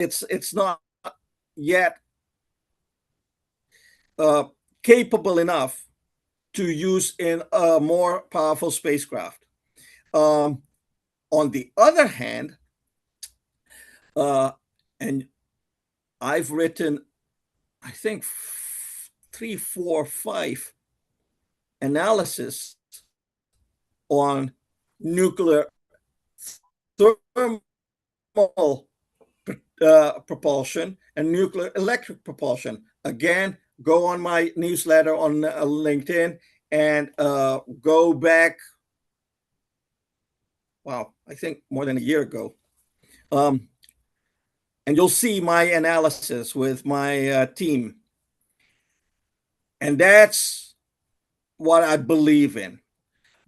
it's not yet uh, capable enough to use in a more powerful spacecraft. Um, on the other hand, uh, and I've written, I think, three, four, five analysis on nuclear thermal propulsion and nuclear electric propulsion. Again, go on my newsletter on LinkedIn and go back, wow, I think more than a year ago. And you'll see my analysis with my team. And that's what I believe in.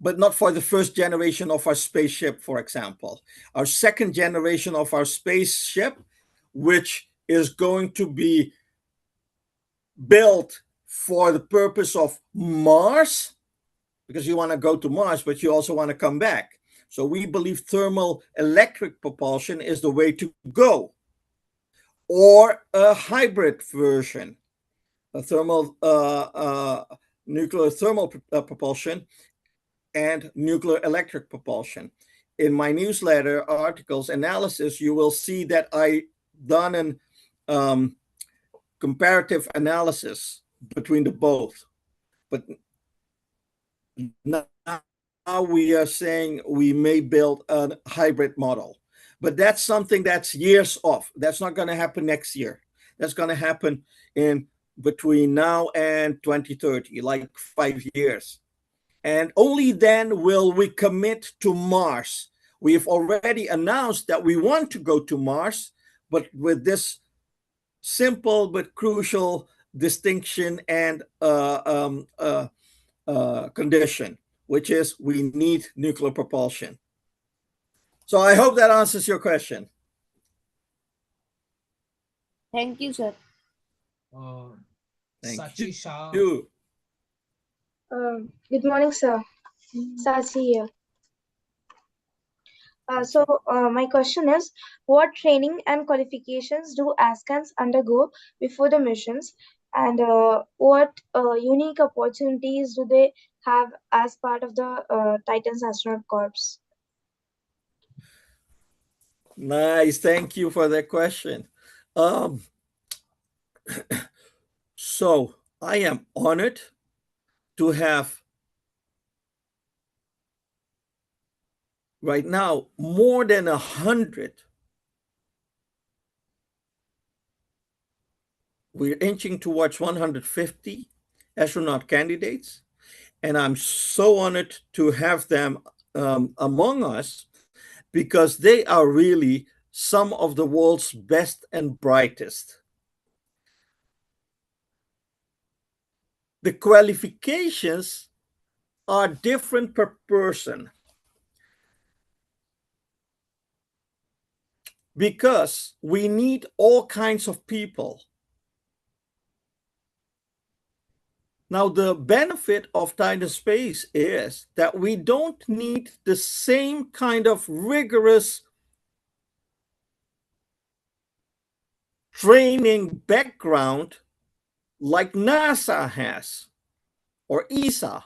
But not for the first generation of our spaceship, for example. Our second generation of our spaceship, which is going to be built for the purpose of Mars, because you want to go to Mars, but you also want to come back. So we believe thermal electric propulsion is the way to go, or a hybrid version, a thermal nuclear thermal propulsion and nuclear electric propulsion. In my newsletter articles analysis, you will see that I done an comparative analysis between the both. But now we are saying we may build a hybrid model. But that's something that's years off. That's not going to happen next year. That's going to happen in between now and 2030, like 5 years. And only then will we commit to Mars. We've already announced that we want to go to Mars, but with this simple but crucial distinction and condition, which is we need nuclear propulsion. So I hope that answers your question. Thank you, sir. Uh, Thank Sachi Shah. you. Good morning, sir. Sachi here. My question is, what training and qualifications do Afghans undergo before the missions, and what unique opportunities do they have as part of the Titans Astronaut Corps? Nice. Thank you for that question. Um, so I am honored to have right now more than 100. We're inching towards 150 astronaut candidates, and I'm so honored to have them among us because they are really some of the world's best and brightest. The qualifications are different per person because we need all kinds of people. Now, the benefit of Titan Space is that we don't need the same kind of rigorous training background like NASA has or ESA.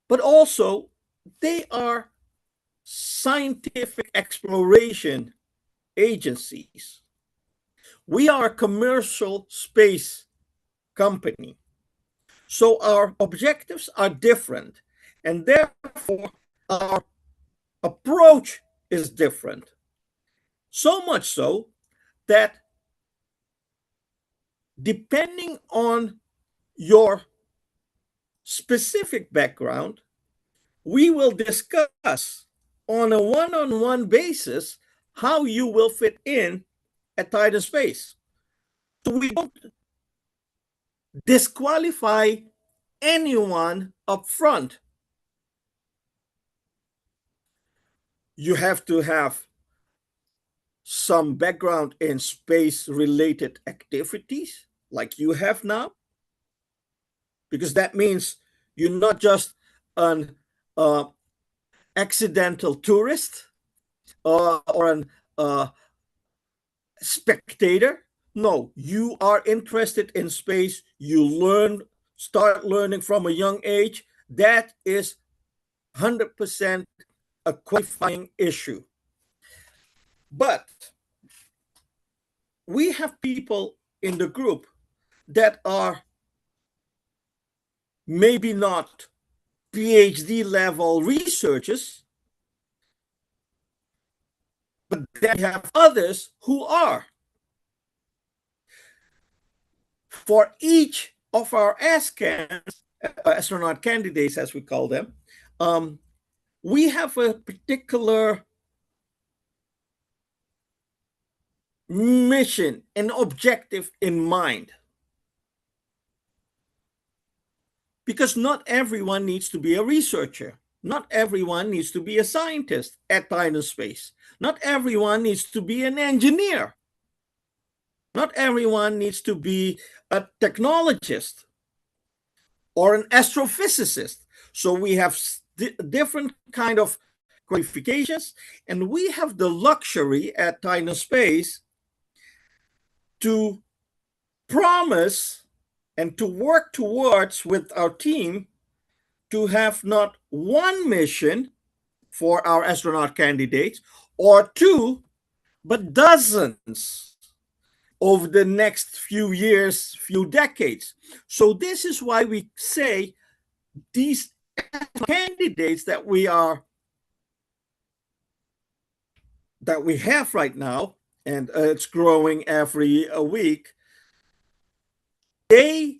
But also, they are scientific exploration agencies. We are a commercial space company. So our objectives are different, and therefore our approach is different. So much so that depending on your specific background, we will discuss on a one-on-one basis how you will fit in at Titan Space. So we don't disqualify anyone up front. You have to have some background in space-related activities like you have now, because that means you're not just an accidental tourist or an spectator. No, you are interested in space. You start learning from a young age. That is 100% a qualifying issue. But we have people in the group that are maybe not PhD level researchers, but then we have others who are. For each of our ASCANs, astronaut candidates, as we call them, we have a particular mission and objective in mind. Because not everyone needs to be a researcher. Not everyone needs to be a scientist at Titan Space. Not everyone needs to be an engineer. Not everyone needs to be a technologist or an astrophysicist. So we have different kind of qualifications, and we have the luxury at Titan Space to promise and to work towards with our team to have not one mission for our astronaut candidates or two, but dozens over the next few years, few decades. So this is why we say these candidates that we have right now, and it's growing every week, they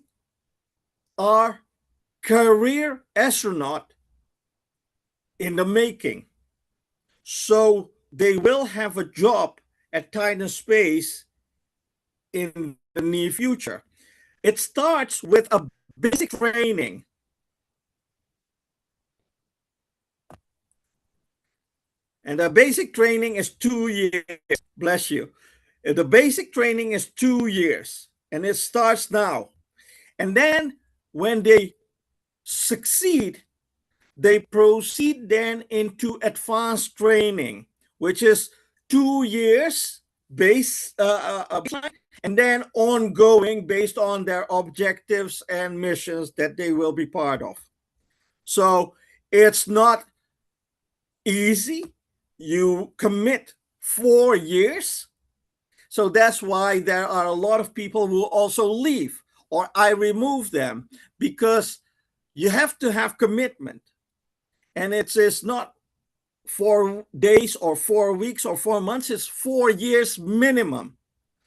are career astronaut in the making. So they will have a job at Titan Space in the near future. It starts with a basic training. And the basic training is 2 years. Bless you. The basic training is 2 years, and it starts now. And then when they succeed, they proceed then into advanced training, which is 2 years base and then ongoing based on their objectives and missions that they will be part of. So it's not easy. You commit 4 years. So that's why there are a lot of people who also leave, or I remove them, because you have to have commitment. And it is not 4 days or 4 weeks or 4 months, it's 4 years minimum.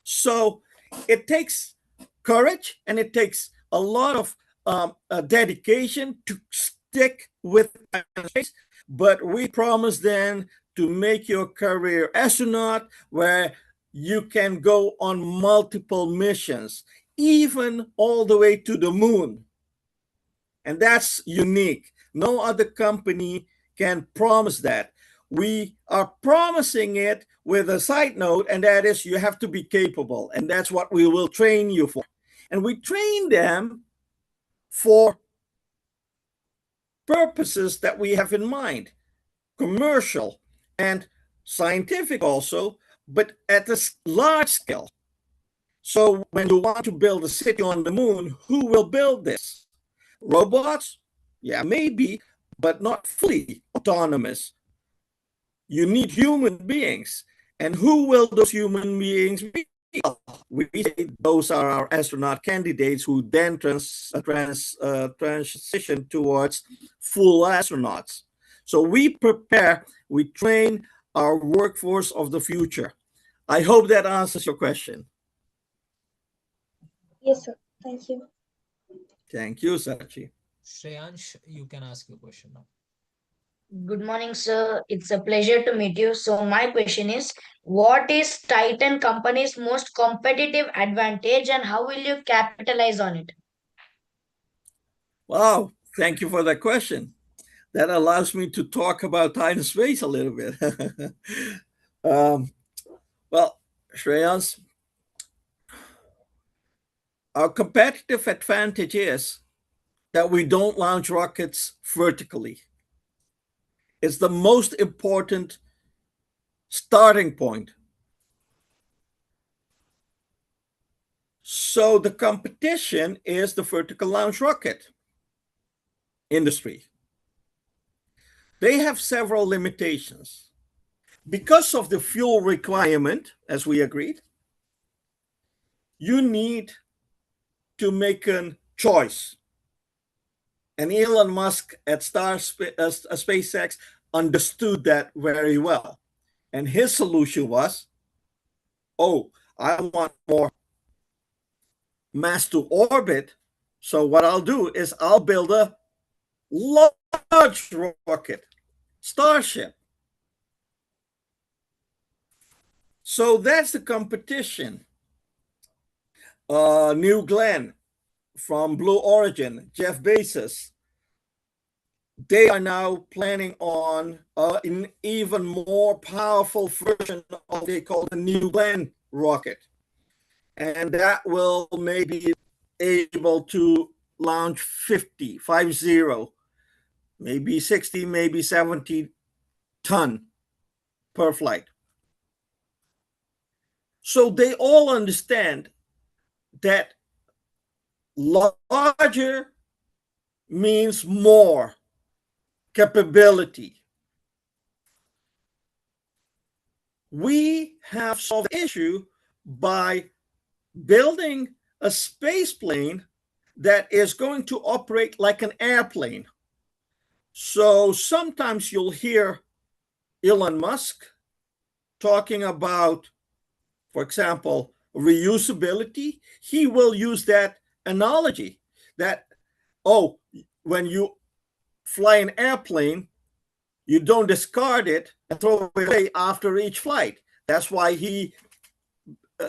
So it takes courage and it takes a lot of dedication to stick with space. But we promise then to make your career astronaut where you can go on multiple missions, even all the way to the moon. And that's unique. No other company can promise that. We are promising it with a side note, and that is you have to be capable. And that's what we will train you for. And we train them for purposes that we have in mind, commercial and scientific also, but at a large scale. So when you want to build a city on the moon, who will build this? Robots? Yeah, maybe, but not fully autonomous. You need human beings. And who will those human beings be? We say those are our astronaut candidates who then transition towards full astronauts. So we prepare, we train our workforce of the future. I hope that answers your question. Yes, sir. Thank you. Thank you, Sachi. Shreyansh, you can ask your question now. Good morning, sir. It's a pleasure to meet you. So my question is, what is Titan Company's most competitive advantage and how will you capitalize on it? Wow, thank you for that question. That allows me to talk about Titan Space a little bit. Well, Shreyans, our competitive advantage is that we don't launch rockets vertically. It's the most important starting point. So the competition is the vertical launch rocket industry. They have several limitations. Because of the fuel requirement, as we agreed, you need to make a choice. And Elon Musk at SpaceX understood that very well. And his solution was, oh, I want more mass to orbit. So what I'll do is I'll build a large rocket, Starship. So that's the competition. New Glenn from Blue Origin, Jeff Bezos, they are now planning on an even more powerful version of what they call the New Glenn rocket. And that will maybe able to launch 50, maybe 60, maybe 70 ton per flight. So they all understand that larger means more capability. We have solved the issue by building a space plane that is going to operate like an airplane. So sometimes you'll hear Elon Musk talking about, for example, reusability. He will use that analogy that, oh, when you fly an airplane, you don't discard it and throw it away after each flight. That's why he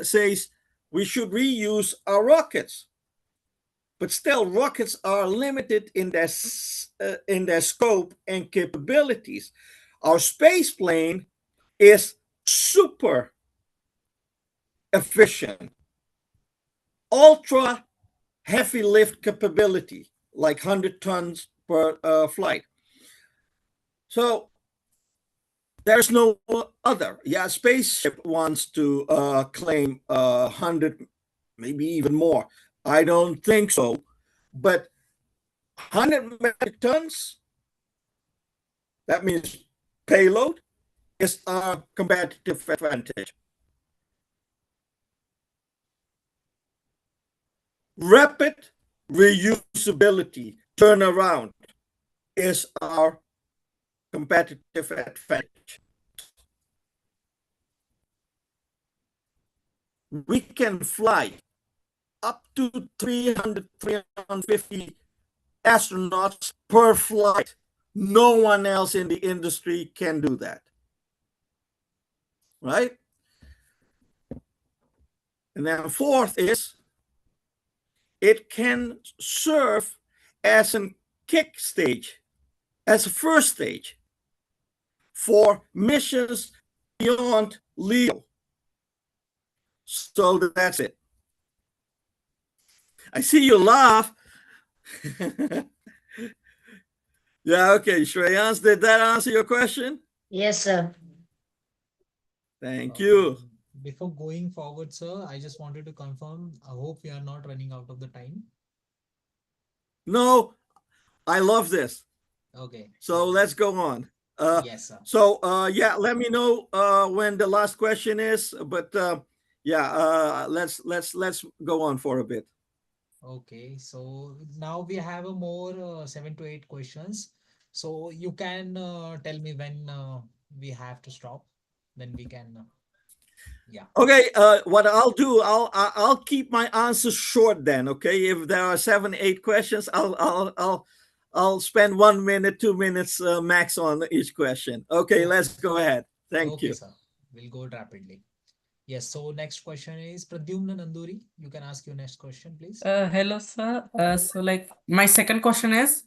says we should reuse our rockets. But still, rockets are limited in their scope and capabilities. Our space plane is super efficient, ultra heavy lift capability, like 100 tons per flight. So there's no other. Yeah, spaceship wants to claim 100, maybe even more. I don't think so. But 100 metric tons, that means payload, is our competitive advantage. Rapid reusability, turnaround, is our competitive advantage. We can fly up to 300, 350 astronauts per flight. No one else in the industry can do that. Right? And then fourth is, it can serve as a kick stage, as a first stage for missions beyond LEO. So that's it. I see you laugh. Yeah, okay, Shreyans, did that answer your question? Yes, sir. Thank you. Before going forward, sir, I just wanted to confirm. I hope we are not running out of the time. No, I love this. Okay. So let's go on. Yes, sir. So yeah, let me know when the last question is. But yeah, let's go on for a bit. Okay, so now we have a more 7 to 8 questions. So you can tell me when we have to stop. Then we can. Yeah. Okay, what I'll do, I'll keep my answers short then. Okay, if there are 7, 8 questions, I'll spend 1 minute, 2 minutes max on each question. Okay, let's go ahead. Thank Okay, you. sir. We'll go rapidly. Yes. So next question is Pradyumna Nanduri. You can ask your next question, please. Hello, sir. So like my second question is,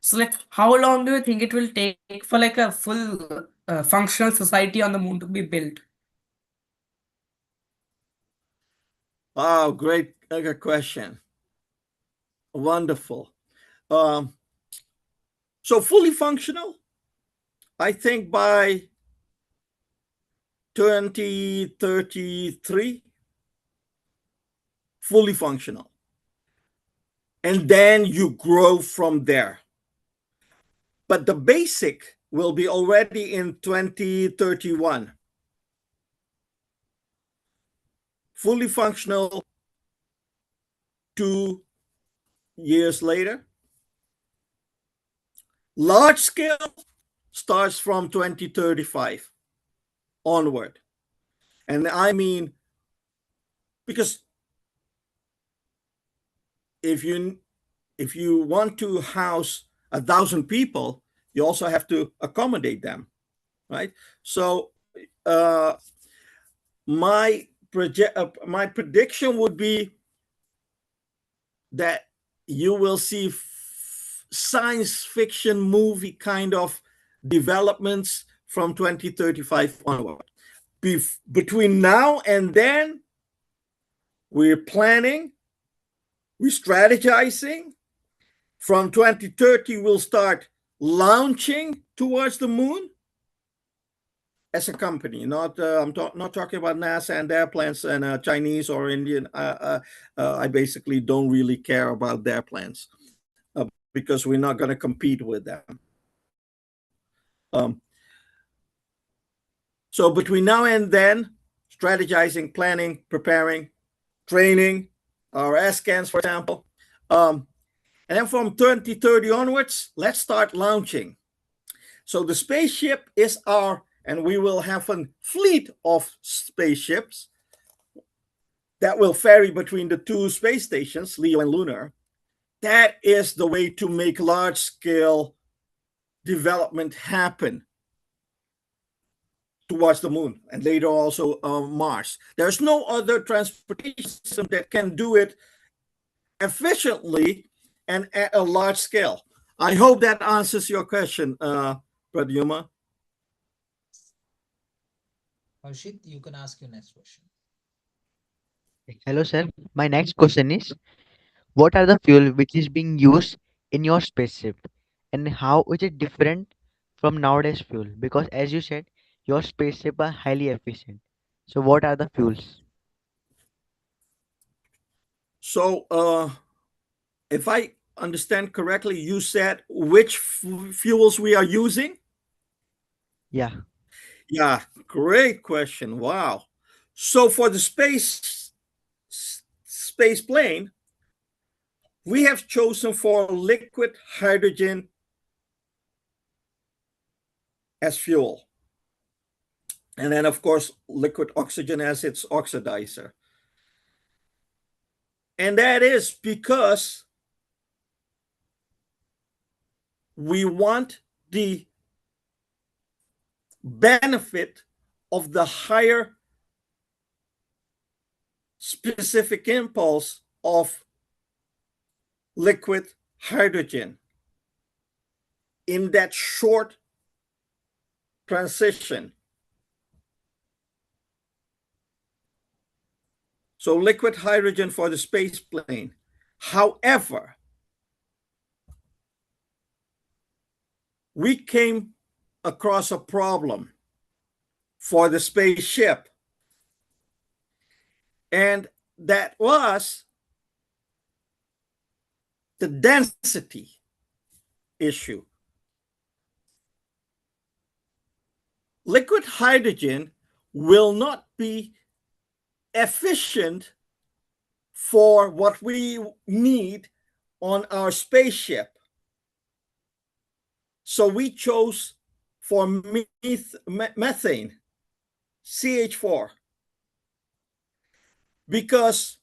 so like how long do you think it will take for like a full functional society on the moon to be built? Wow, great question. Wonderful. So fully functional, I think by 2033, fully functional. And then you grow from there. But the basic will be already in 2031. Fully functional 2 years later. Large scale starts from 2035 onward. And I mean, because if you want to house 1,000 people, you also have to accommodate them, right? So my prediction would be that you will see science fiction movie kind of developments from 2035 onward. Between now and then, we're planning, we're strategizing. From 2030, we'll start launching towards the moon as a company. Not not talking about NASA and their plans and Chinese or Indian. I basically don't really care about their plans because we're not going to compete with them. So between now and then, strategizing, planning, preparing, training, our S-scans, for example. And then from 2030 onwards, let's start launching. So the spaceship is and we will have a fleet of spaceships that will ferry between the 2 space stations, LEO and Lunar. That is the way to make large-scale development happen towards the moon and later also Mars. There's no other transportation system that can do it efficiently and at a large scale. I hope that answers your question, Pradyuma. Harshit, you can ask your next question. Hello, sir. My next question is, what are the fuel which is being used in your spaceship, and how is it different from nowadays fuel? Because as you said, your spaceship are highly efficient. So what are the fuels? So if I understand correctly, you said which fuels we are using? Yeah. Yeah, great question. Wow. So for the space plane, we have chosen for liquid hydrogen as fuel. And then, of course, liquid oxygen as its oxidizer. And that is because we want the benefit of the higher specific impulse of liquid hydrogen in that short transition. So liquid hydrogen for the space plane. However, we came across a problem for the spaceship, and that was the density issue. Liquid hydrogen will not be efficient for what we need on our spaceship. So we chose for methane, CH4, because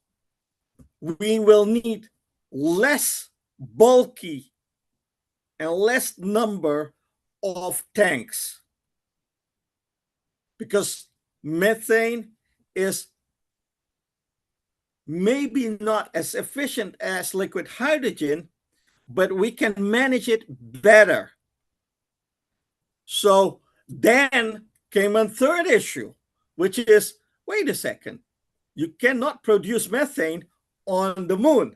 we will need less bulky and less number of tanks, because methane is maybe not as efficient as liquid hydrogen, but we can manage it better. So then came a third issue, which is, wait a second, you cannot produce methane on the moon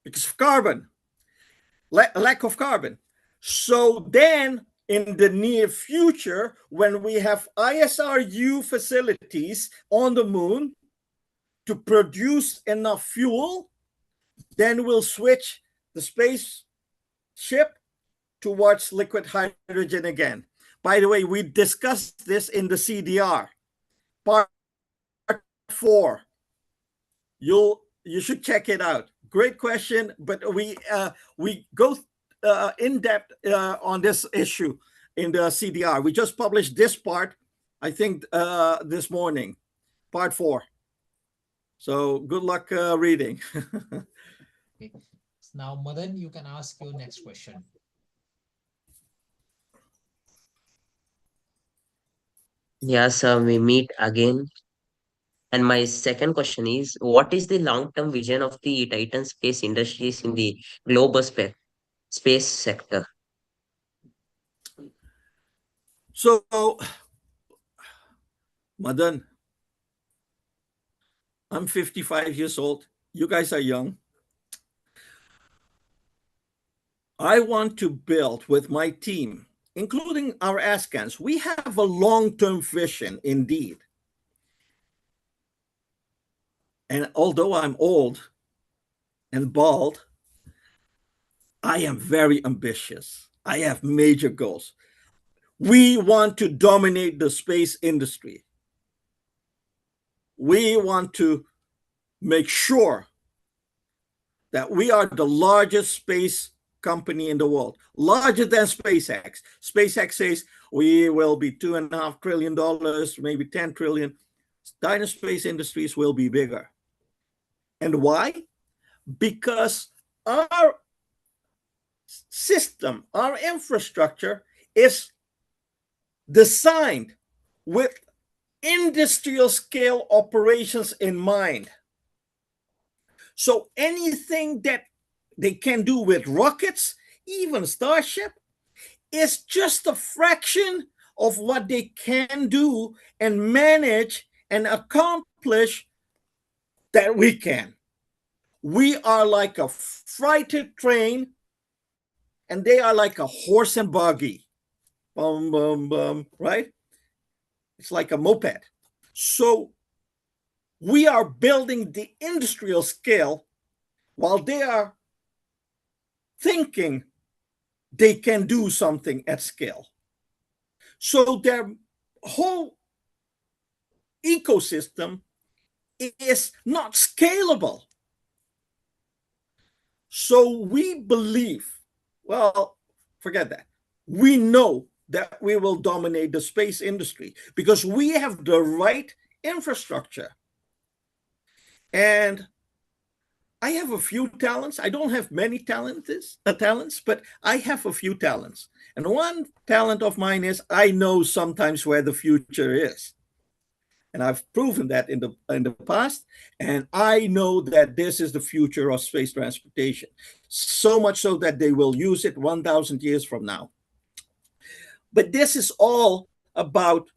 because of carbon, lack of carbon. So then in the near future, when we have ISRU facilities on the moon to produce enough fuel, then we'll switch the spaceship towards liquid hydrogen again. By the way, we discussed this in the CDR, part 4. You should check it out. Great question, but we go in depth on this issue in the CDR. We just published this part, I think, this morning, part 4. So good luck reading. Okay. Now, Madan, you can ask your next question. Yes, we meet again. And my second question is, what is the long-term vision of the Titan space industries in the global space sector? So, Madan, I'm 55 years old. You guys are young. I want to build with my team, including our Askans. We have a long-term vision indeed. And although I'm old and bald, I am very ambitious. I have major goals. We want to dominate the space industry. We want to make sure that we are the largest space company in the world, larger than SpaceX. SpaceX says we will be $2.5 trillion, maybe 10 trillion. Space Industries will be bigger. And why? Because our system, our infrastructure is designed with industrial scale operations in mind. So anything that they can do with rockets, even Starship, is just a fraction of what they can do and manage and accomplish that we can. We are like a freighted train, and they are like a horse and buggy. Bum, bum, bum, right? It's like a moped. So we are building the industrial scale while they are thinking they can do something at scale. So their whole ecosystem is not scalable. So we believe, well, forget that. We know that we will dominate the space industry because we have the right infrastructure. And I have a few talents. I don't have many talents, but I have a few talents. And one talent of mine is I know sometimes where the future is. And I've proven that in the past. And I know that this is the future of space transportation. So much so that they will use it 1,000 years from now. But this is all about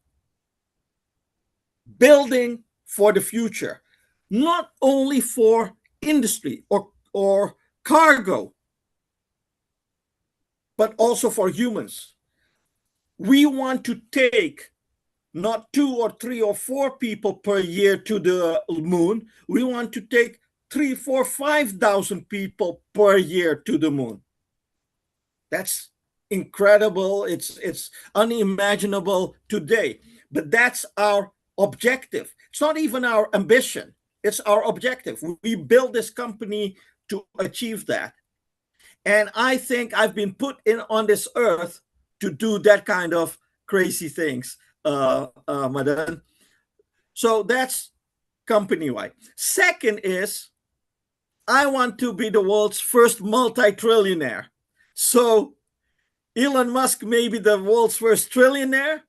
building for the future, not only for industry or cargo, but also for humans. We want to take not 2 or 3 or 4 people per year to the moon. We want to take 3, 4, 5,000 people per year to the moon. That's incredible. It's unimaginable today, but that's our objective. It's not even our ambition. It's our objective. We built this company to achieve that. And I think I've been put in on this earth to do that kind of crazy things, Madan. So that's company-wide. Second is, I want to be the world's first multi-trillionaire. So Elon Musk may be the world's first trillionaire.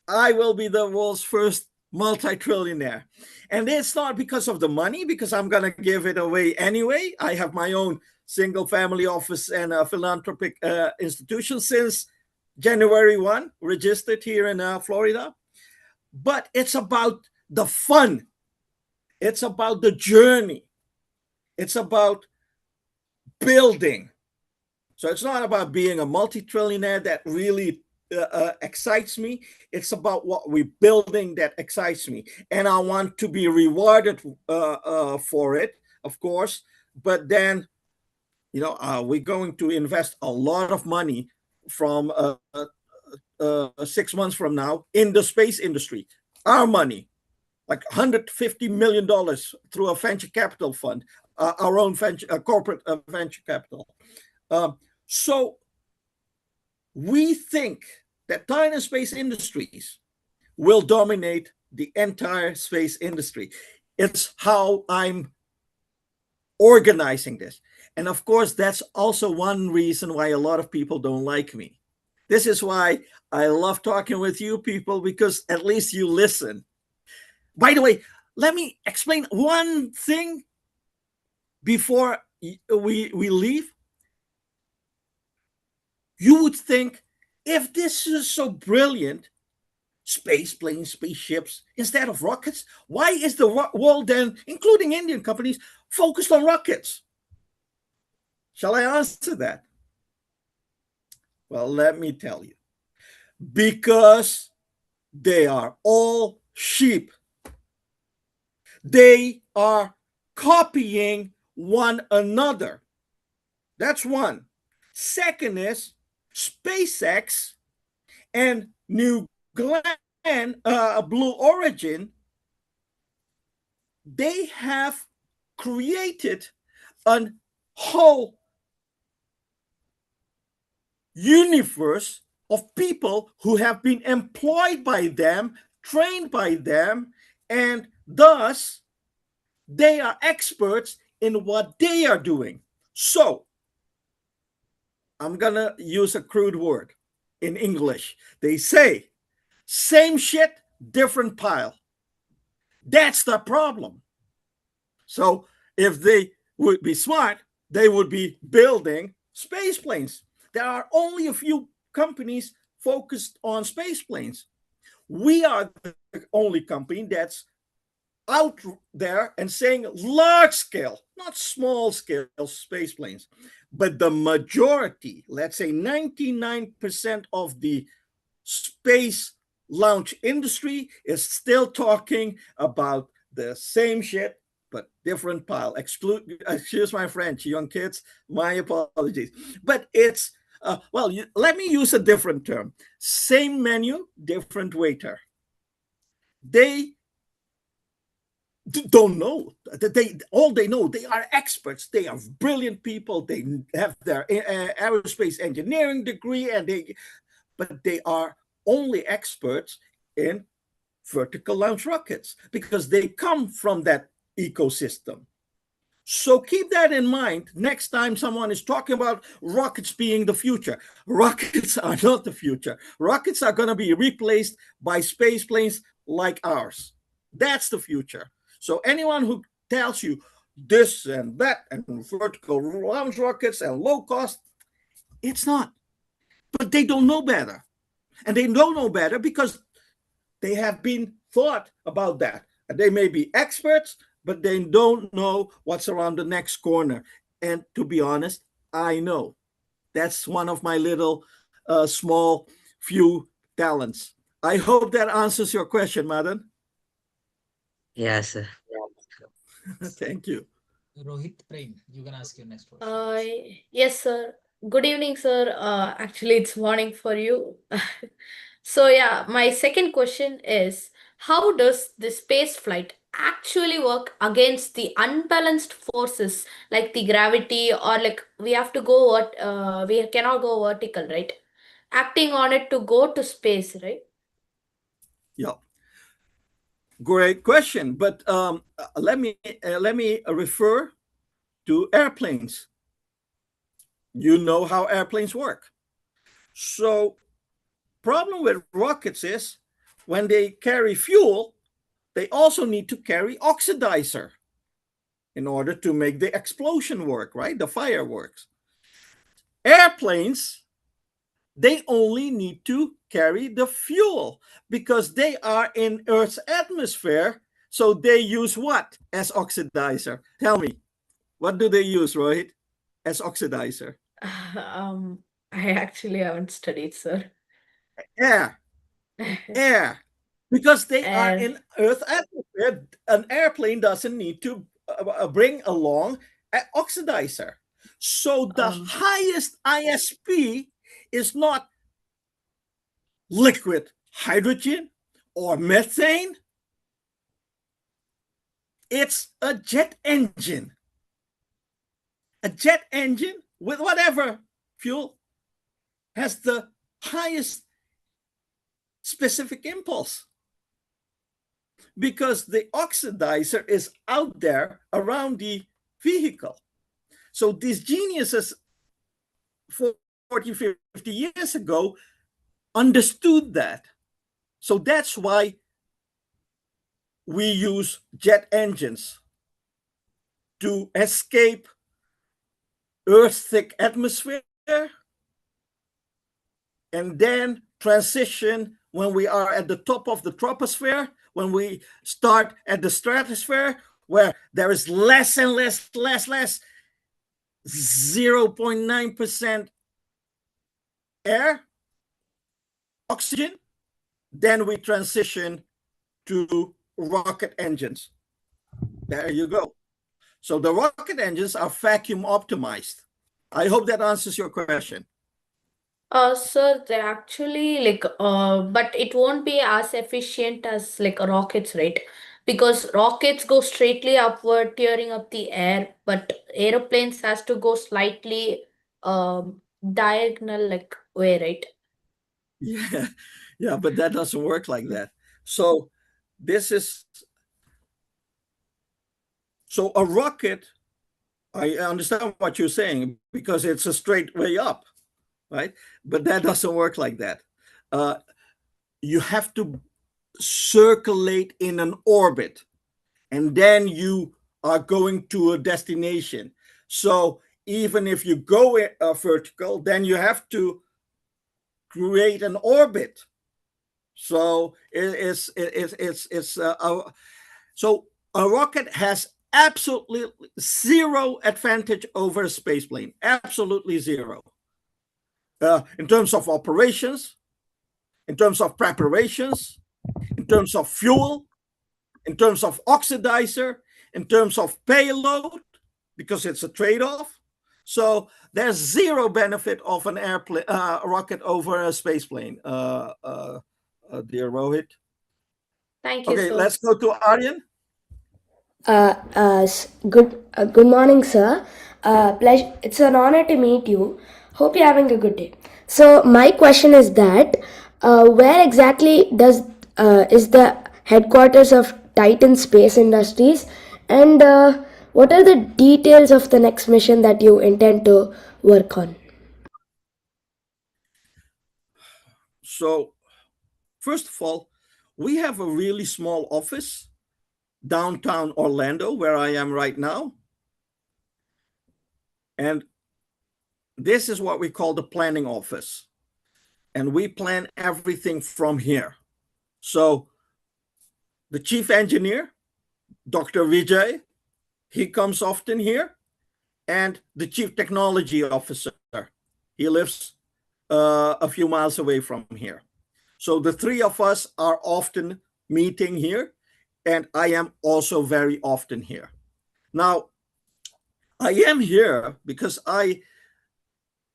I will be the world's first multi-trillionaire. And it's not because of the money, because I'm going to give it away anyway. I have my own single family office and a philanthropic institution since January 1, registered here in Florida. But it's about the fun. It's about the journey. It's about building. So it's not about being a multi-trillionaire that really excites me. It's about what we're building that excites me, and I want to be rewarded for it, of course. But then, we're going to invest a lot of money from 6 months from now in the space industry. Our money, like $150 million through a venture capital fund, our own corporate venture capital. So we think that Titan Space Industries will dominate the entire space industry. It's how I'm organizing this. And of course, that's also one reason why a lot of people don't like me. This is why I love talking with you people, because at least you listen. By the way, let me explain one thing before we leave. You would think, if this is so brilliant, space planes, spaceships, instead of rockets, why is the world then, including Indian companies, focused on rockets? Shall I answer that? Well, let me tell you. Because they are all sheep. They are copying one another. That's one. Second is SpaceX and New Glenn, Blue Origin, they have created a whole universe of people who have been employed by them, trained by them, and thus they are experts in what they are doing. So I'm gonna use a crude word in English. They say, same shit, different pile. That's the problem. So if they would be smart, they would be building space planes. There are only a few companies focused on space planes. We are the only company that's out there and saying large scale, not small scale space planes. But the majority, let's say 99% of the space launch industry is still talking about the same shit, but different pile. Excuse my French, young kids, my apologies. But it's, let me use a different term. Same menu, different waiter. They don't know. They know, they are experts. They are brilliant people. They have their aerospace engineering degree, but they are only experts in vertical launch rockets because they come from that ecosystem. So keep that in mind next time someone is talking about rockets being the future. Rockets are not the future. Rockets are going to be replaced by space planes like ours. That's the future. So anyone who tells you this and that and vertical launch rockets and low cost, it's not. But they don't know better. And they don't know better because they have been thought about that. And they may be experts, but they don't know what's around the next corner. And to be honest, I know. That's one of my little small few talents. I hope that answers your question, Madan. Yes, sir. Thank you. Rohit Prem, you can ask your next question. Yes, sir. Good evening, sir. Actually, it's morning for you. So, yeah, my second question is, how does the space flight actually work against the unbalanced forces like the gravity, or like we have to go we cannot go vertical, right? Acting on it to go to space, right? Yeah. Great question. But let me refer to airplanes. You know how airplanes work. So problem with rockets is when they carry fuel, they also need to carry oxidizer in order to make the explosion work, right? The fireworks. Airplanes, they only need to carry the fuel because they are in Earth's atmosphere. So they use what as oxidizer? Tell me, what do they use, Rohit, as oxidizer? I actually haven't studied, sir. Air, air, because they are Air. in Earth atmosphere. An airplane doesn't need to bring along an oxidizer. So the highest ISP is not liquid hydrogen or methane. It's a jet engine. A jet engine with whatever fuel has the highest specific impulse, because the oxidizer is out there around the vehicle. So these geniuses 40, 50 years ago understood that. So that's why we use jet engines to escape Earth's thick atmosphere and then transition when we are at the top of the troposphere, when we start at the stratosphere, where there is less and less 0.9% air, oxygen, then we transition to rocket engines. There you go. So the rocket engines are vacuum optimized. I hope that answers your question. Sir, they're actually like, but it won't be as efficient as like rockets, right? Because rockets go straightly upward, tearing up the air, but aeroplanes has to go slightly diagonal like way, right? Yeah, yeah, but that doesn't work like that. So this is, so a rocket, I understand what you're saying, because it's a straight way up, right? But that doesn't work like that. You have to circulate in an orbit, and then you are going to a destination. So even if you go vertical, then you have to create an orbit. So so a rocket has absolutely zero advantage over a space plane, absolutely zero. In terms of operations, in terms of preparations, in terms of fuel, in terms of oxidizer, in terms of payload, because it's a trade-off. So there's zero benefit of an airplane, rocket over a space plane, dear Rohit. Thank you, Okay, sir. let's go to Aryan. Good morning, sir. Pleasure. It's an honor to meet you. Hope you're having a good day. So my question is that where exactly is the headquarters of Titan Space Industries, and what are the details of the next mission that you intend to work on? So first of all, we have a really small office downtown Orlando, where I am right now. And this is what we call the planning office. And we plan everything from here. So the chief engineer, Dr. Vijay, he comes often here. And the chief technology officer, he lives a few miles away from here. So the three of us are often meeting here. And I am also very often here. Now, I am here because I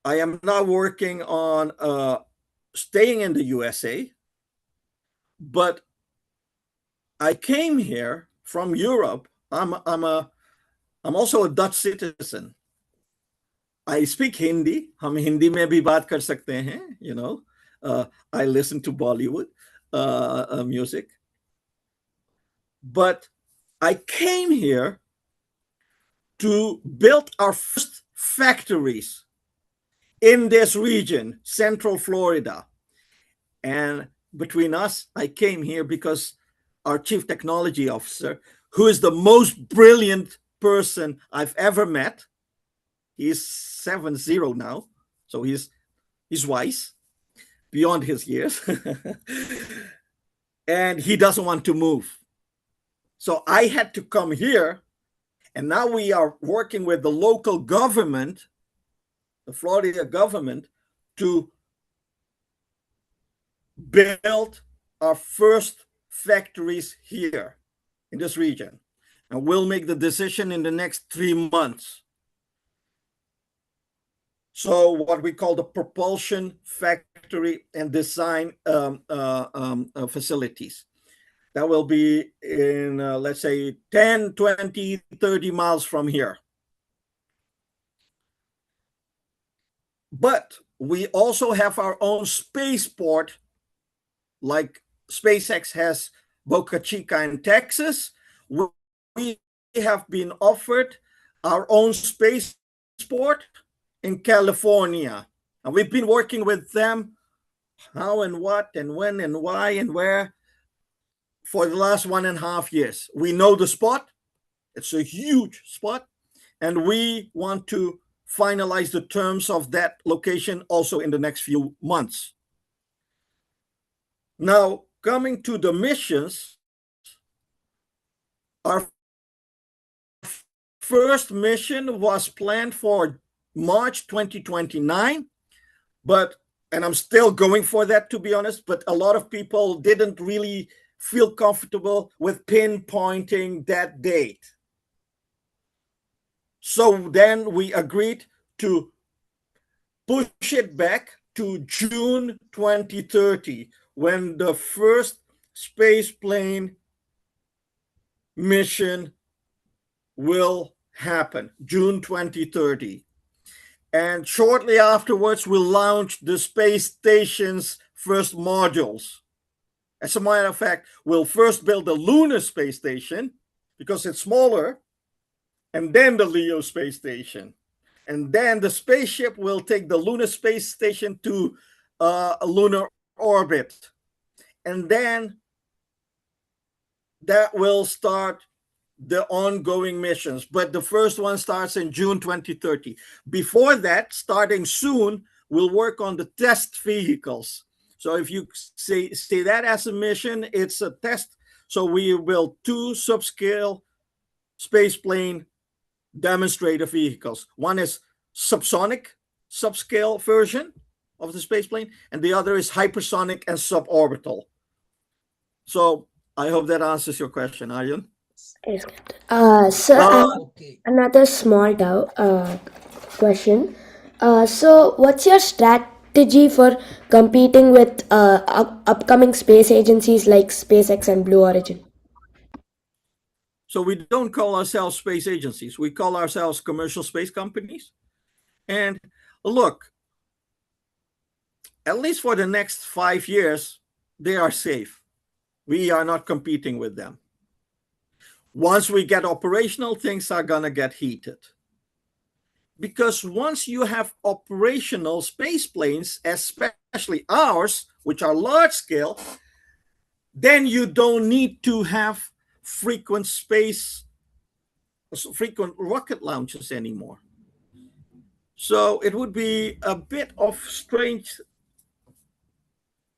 am now working on staying in the USA, but I came here from Europe. I'm also a Dutch citizen. I speak Hindi. हम हिंदी में भी बात कर सकते हैं, you know. I listen to Bollywood music. But I came here to build our first factories in this region, Central Florida. And between us, I came here because our chief technology officer, who is the most brilliant person I've ever met, he's 70 now, so he's wise beyond his years, and he doesn't want to move. So I had to come here, and now we are working with the local government, the Florida government, to build our first factories here in this region. And we'll make the decision in the next 3 months. So what we call the propulsion factory and design facilities. That will be in, let's say, 10, 20, 30 miles from here. But we also have our own spaceport, like SpaceX has Boca Chica in Texas. We have been offered our own spaceport in California. And we've been working with them, how and what and when and why and where, for the last 1.5 years. We know the spot. It's a huge spot. And we want to finalize the terms of that location also in the next few months. Now, coming to the missions, our first mission was planned for March 2029, and I'm still going for that, to be honest, but a lot of people didn't really feel comfortable with pinpointing that date. So then we agreed to push it back to June 2030, when the first space plane mission will happen, June 2030. And shortly afterwards, we'll launch the space station's first modules. As a matter of fact, we'll first build the lunar space station because it's smaller, and then the LEO space station. And then the spaceship will take the lunar space station to a lunar orbit. And then that will start the ongoing missions. But the first one starts in June 2030. Before that, starting soon, we'll work on the test vehicles. So if you see that as a mission, it's a test. So we build 2 subscale spaceplane demonstrator vehicles. One is subsonic, subscale version of the spaceplane, and the other is hypersonic and suborbital. So I hope that answers your question, Arjun. Yes, Captain. Sir, Okay. another small question. So, what's your strategy for competing with upcoming space agencies like SpaceX and Blue Origin? So we don't call ourselves space agencies. We call ourselves commercial space companies. And look, at least for the next 5 years, they are safe. We are not competing with them. Once we get operational, things are going to get heated. Because once you have operational space planes, especially ours, which are large scale, then you don't need to have frequent rocket launches anymore. So it would be a bit of strange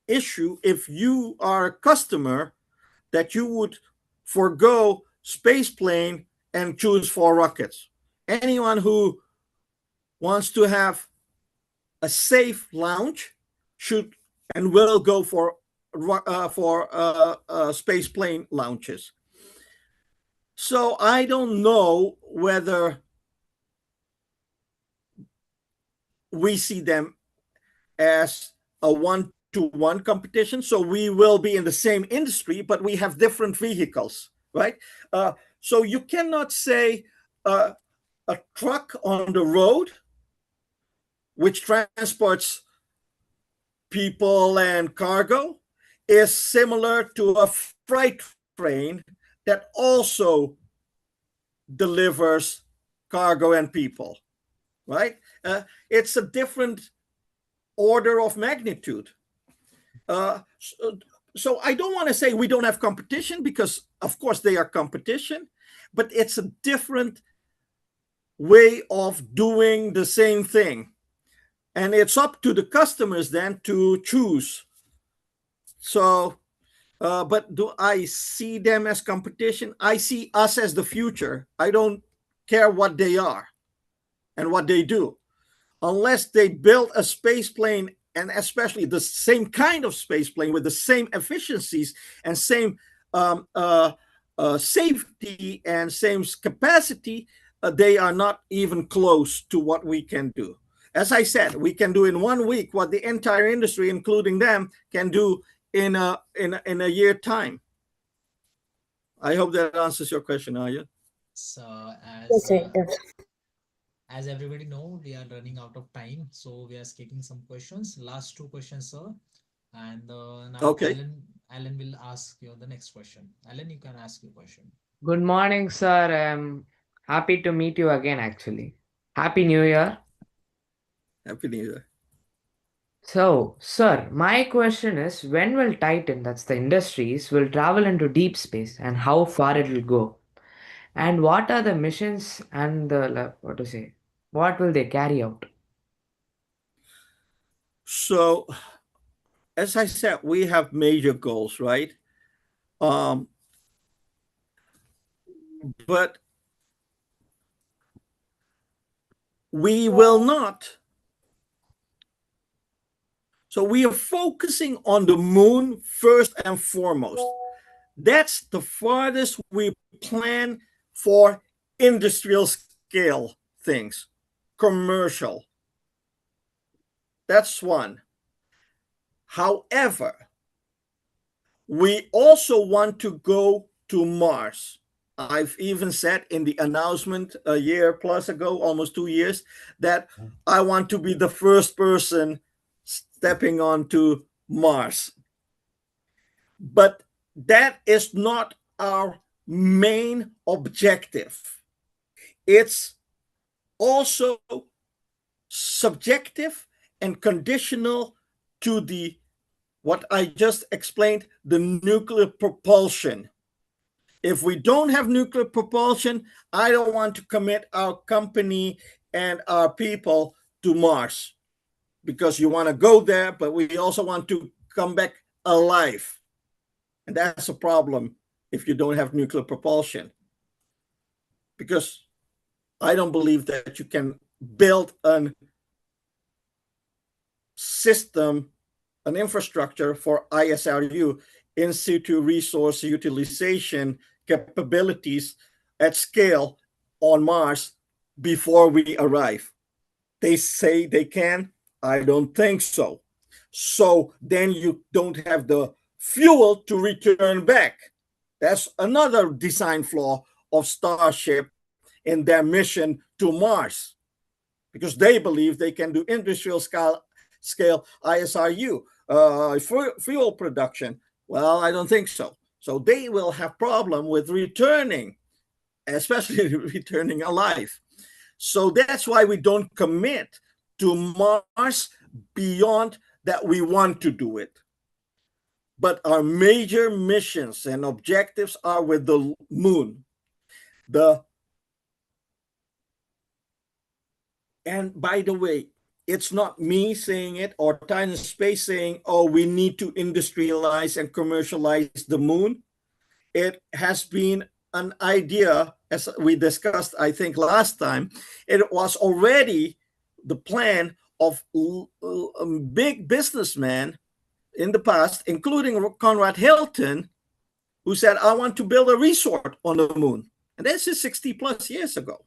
issue if you are a customer that you would forego space plane and choose for rockets. Anyone who wants to have a safe launch should and will go for space plane launches. So I don't know whether we see them as a one-to-one competition. So we will be in the same industry, but we have different vehicles, right? So you cannot say a truck on the road, which transports people and cargo, is similar to a freight train that also delivers cargo and people, right? It's a different order of magnitude. So I don't want to say we don't have competition, because of course they are competition, but it's a different way of doing the same thing. And it's up to the customers then to choose. So, but do I see them as competition? I see us as the future. I don't care what they are and what they do. Unless they build a space plane and especially the same kind of space plane with the same efficiencies and same safety and same capacity, they are not even close to what we can do. As I said, we can do in 1 week what the entire industry, including them, can do in a year time. I hope that answers your question, Arya. So Yes, sir, it does. as everybody know, we are running out of time, so we are skipping some questions. Last 2 questions, sir. And now Okay. Alan will ask you the next question. Alan, you can ask your question. Good morning, sir. I'm happy to meet you again, actually. Happy New Year. Happy New Year. So, sir, my question is when will Titan, that's the industries, will travel into deep space and how far it will go? And what are the missions and what will they carry out? So, as I said, we have major goals, right? But we will not. So we are focusing on the moon first and foremost. That's the farthest we plan for industrial scale things, commercial. That's one. However, we also want to go to Mars. I've even said in the announcement a year plus ago, almost 2 years, that I want to be the first person stepping onto Mars. But that is not our main objective. It's also subjective and conditional to the what I just explained, the nuclear propulsion. If we don't have nuclear propulsion, I don't want to commit our company and our people to Mars, because you want to go there, but we also want to come back alive. And that's a problem if you don't have nuclear propulsion. Because I don't believe that you can build a system, an infrastructure for ISRU, in situ resource utilization capabilities at scale on Mars before we arrive. They say they can. I don't think so. So then you don't have the fuel to return back. That's another design flaw of Starship in their mission to Mars, because they believe they can do industrial scale ISRU fuel production. Well, I don't think so. So they will have problem with returning, especially returning alive. So that's why we don't commit to Mars beyond that we want to do it. But our major missions and objectives are with the moon. And by the way, it's not me saying it or Titan Space saying, oh, we need to industrialize and commercialize the moon. It has been an idea, as we discussed, I think last time. It was already the plan of big businessmen in the past, including Conrad Hilton, who said, I want to build a resort on the moon. And this is 60 plus years ago.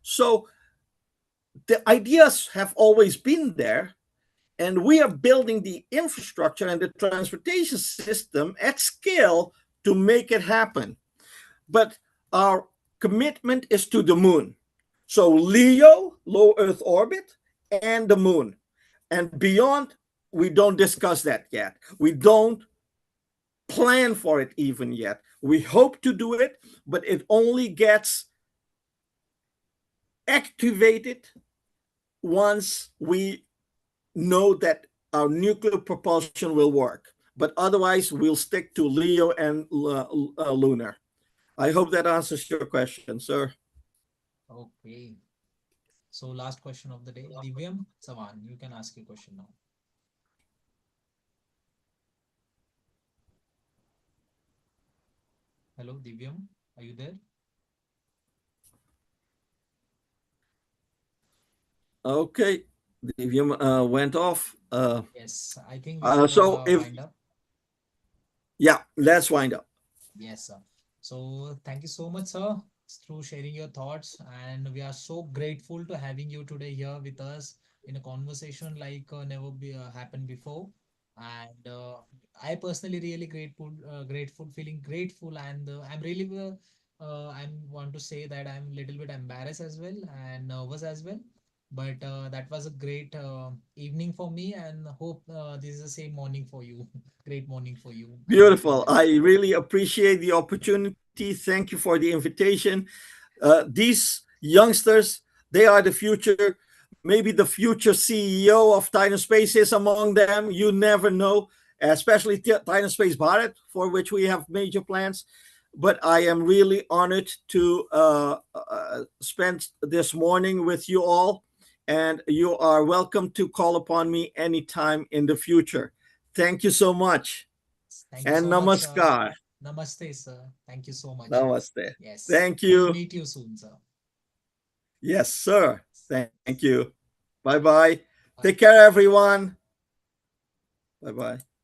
So the ideas have always been there, and we are building the infrastructure and the transportation system at scale to make it happen. But our commitment is to the moon. So LEO, low Earth orbit, and the moon. And beyond, we don't discuss that yet. We don't plan for it even yet. We hope to do it, but it only gets activated once we know that our nuclear propulsion will work. But otherwise, we'll stick to LEO and lunar. I hope that answers your question, sir. Okay. So last question of the day, Divyam Savan, you can ask your question now. Hello, Divyam, are you there? Okay, Divyam went off. Yes, I think we should So if wind up. yeah, let's wind up. Yes, sir. So thank you so much, sir, through sharing your thoughts. And we are so grateful to having you today here with us in a conversation like never happened before. And I personally really grateful, feeling grateful, and I'm really I want to say that I'm a little bit embarrassed as well and nervous as well. But that was a great evening for me, and hope this is the same morning for you. Great morning for you. Beautiful. I really appreciate the opportunity. Thank you for the invitation. These youngsters, they are the future. Maybe the future CEO of Titan Space is among them. You never know, especially Titan Space Bharat, for which we have major plans. But I am really honored to spend this morning with you all. And you are welcome to call upon me anytime in the future. Thank you so much. Thank you And so much, sir. namaskar. Namaste, sir. Thank you so much. Namaste. Yes. Thank We'll you. meet you soon, sir. Yes, sir. Thank you. Bye bye. Take care, everyone. Bye bye.